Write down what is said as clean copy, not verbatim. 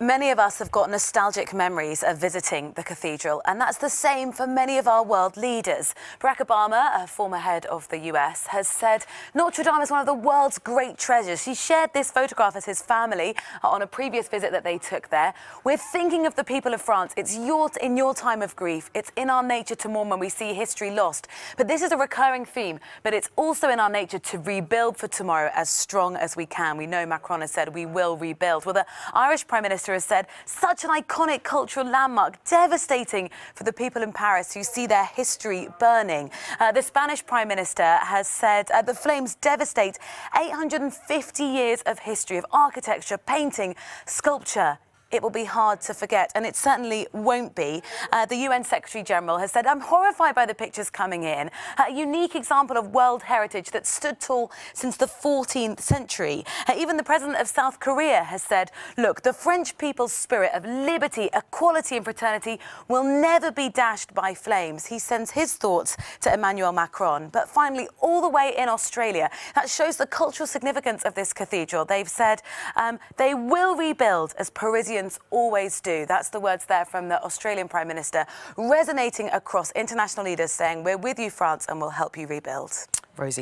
Many of us have got nostalgic memories of visiting the cathedral, and that's the same for many of our world leaders. Barack Obama, a former head of the US, has said Notre Dame is one of the world's great treasures. He shared this photograph as his family on a previous visit that they took there. We're thinking of the people of France. It's in your time of grief. It's in our nature to mourn when we see history lost. But this is a recurring theme, but it's also in our nature to rebuild for tomorrow as strong as we can. We know Macron has said we will rebuild. Well, the Irish Prime Minister has said such an iconic cultural landmark, devastating for the people in Paris who see their history burning. The Spanish Prime Minister has said the flames devastate 850 years of history, of architecture, painting, sculpture. It will be hard to forget, and it certainly won't be. The UN Secretary-General has said, I'm horrified by the pictures coming in. A unique example of world heritage that stood tall since the 14th century. Even the President of South Korea has said, look, the French people's spirit of liberty, equality and fraternity will never be dashed by flames. He sends his thoughts to Emmanuel Macron. But finally, all the way in Australia, that shows the cultural significance of this cathedral. They've said they will rebuild as Parisians always do. That's the words there from the Australian Prime Minister, resonating across international leaders saying, we're with you, France, and we'll help you rebuild. Rosie.